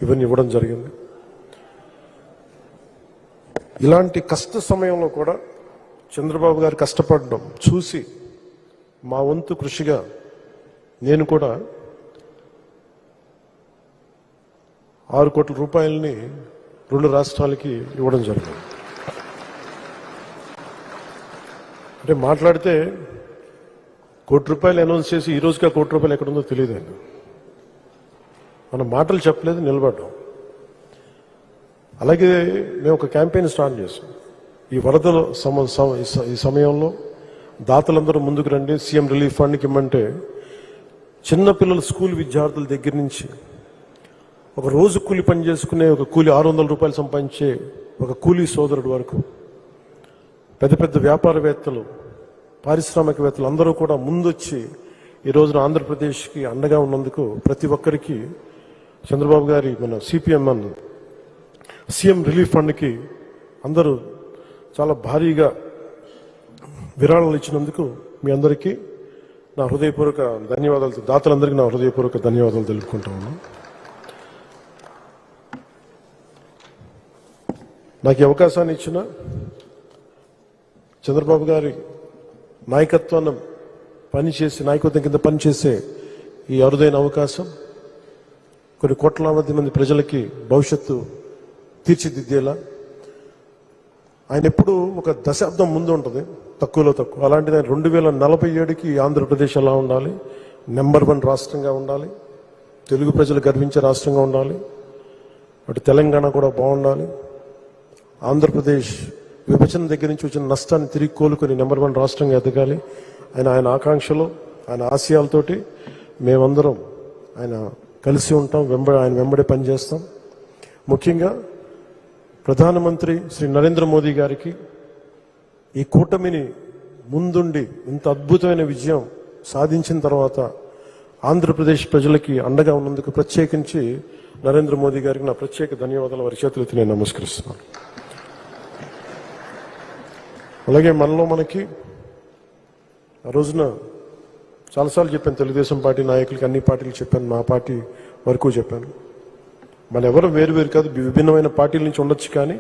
ఇవన్నీ ఇవ్వడం జరిగింది. ఇలాంటి కష్ట సమయంలో కూడా చంద్రబాబు గారు కష్టపడడం చూసి మా వంతు కృషిగా నేను కూడా 6 కోట్ల రూపాయలని 2 రాష్ట్రాలకి ఇవ్వడం జరిగింది. అంటే మాట్లాడితే ₹1 అనౌన్స్ చేసి ఈ రోజుకి ₹1 ఎక్కడుందో తెలియదు. మనం మాటలు చెప్పలేదు, నిలబడ్డాం. అలాగే మేము ఒక క్యాంపెయిన్ స్టార్ట్ చేసాం. ఈ వరదల ఈ సమయంలో దాతలందరూ ముందుకు రండి, సీఎం రిలీఫ్ ఫండ్కి ఇమ్మంటే చిన్నపిల్లల స్కూల్ విద్యార్థుల దగ్గర నుంచి ఒక రోజు కూలి పని చేసుకునే ఒక కూలి ₹600 సంపాదించే ఒక కూలీ సోదరుడు వరకు పెద్ద పెద్ద వ్యాపారవేత్తలు, పారిశ్రామికవేత్తలు అందరూ కూడా ముందొచ్చి ఈ రోజున ఆంధ్రప్రదేశ్కి అండగా ఉన్నందుకు ప్రతి ఒక్కరికి చంద్రబాబు గారి మన సిపిఎంఎన్ సీఎం రిలీఫ్ ఫండ్కి అందరూ చాలా భారీగా విరాళాలు ఇచ్చినందుకు మీ అందరికీ నా హృదయపూర్వక ధన్యవాదాలు, దాతలందరికీ నా హృదయపూర్వక ధన్యవాదాలు తెలుపుకుంటా ఉన్నాను. నాకు ఈ అవకాశాన్ని ఇచ్చిన చంద్రబాబు గారి నాయకత్వం కింద పనిచేసే ఈ అరుదైన అవకాశం కొన్ని కోట్లాది మంది ప్రజలకి భవిష్యత్తు తీర్చిదిద్దేలా, ఆయన ఎప్పుడు ఒక దశాబ్దం ముందు ఉంటుంది, తక్కువలో తక్కువ. అలాంటిది ఆయన 2047కి ఆంధ్రప్రదేశ్ ఎలా ఉండాలి, నెంబర్ 1 రాష్ట్రంగా ఉండాలి, తెలుగు ప్రజలు గర్వించే రాష్ట్రంగా ఉండాలి, అటు తెలంగాణ కూడా బాగుండాలి, ఆంధ్రప్రదేశ్ విభజన దగ్గర నుంచి వచ్చిన నష్టాన్ని తిరిగి కోలుకొని నెంబర్ 1 రాష్ట్రంగా ఎదగాలి. ఆయన ఆకాంక్షలు, ఆయన ఆశయాలతోటి మేమందరం ఆయన కలిసి ఉంటాం, ఆయన వెంబడి పనిచేస్తాం. ముఖ్యంగా ప్రధానమంత్రి శ్రీ నరేంద్ర మోదీ గారికి ఈ కూటమిని ముందుండి ఇంత అద్భుతమైన విజయం సాధించిన తర్వాత ఆంధ్రప్రదేశ్ ప్రజలకి అండగా ఉన్నందుకు ప్రత్యేకించి నరేంద్ర మోదీ గారికి నా ప్రత్యేక ధన్యవాదాలు వారి చేతులెత్తి నేను నమస్కరిస్తున్నాను. అలాగే మనకి ఆ రోజున చాలాసార్లు చెప్పాను, తెలుగుదేశం పార్టీ నాయకులకి, అన్ని పార్టీలు చెప్పాను, మా పార్టీ వరకు చెప్పాను. మన ఎవరు వేరు కాదు, విభిన్నమైన పార్టీల నుంచి ఉండొచ్చు, కానీ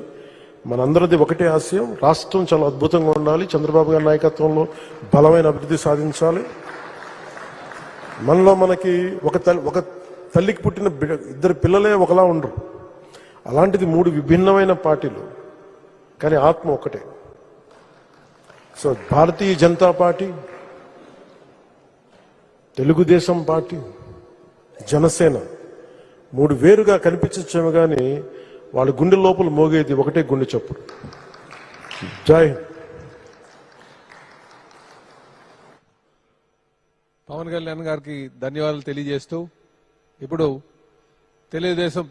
మనందరిది ఒకటే ఆశయం, రాష్ట్రం చాలా అద్భుతంగా ఉండాలి, చంద్రబాబు గారి నాయకత్వంలో బలమైన అభివృద్ధి సాధించాలి. మనకి ఒక తల్లికి పుట్టిన 2 పిల్లలే ఒకలా ఉండరు. అలాంటిది 3 విభిన్నమైన పార్టీలు, కానీ ఆత్మ ఒకటే. So Bharatiya Janata party, Telugu Desam party, Janasena 3 వేరుగా కనిపించచ్చేమో కానీ వాళ్ళ గుండె లోపల మోగేది ఒకటే గుండె చప్పుడు. జై హింద్. పవన్ కళ్యాణ్ గారికి ధన్యవాదాలు తెలియజేస్తూ ఇప్పుడు తెలుగుదేశం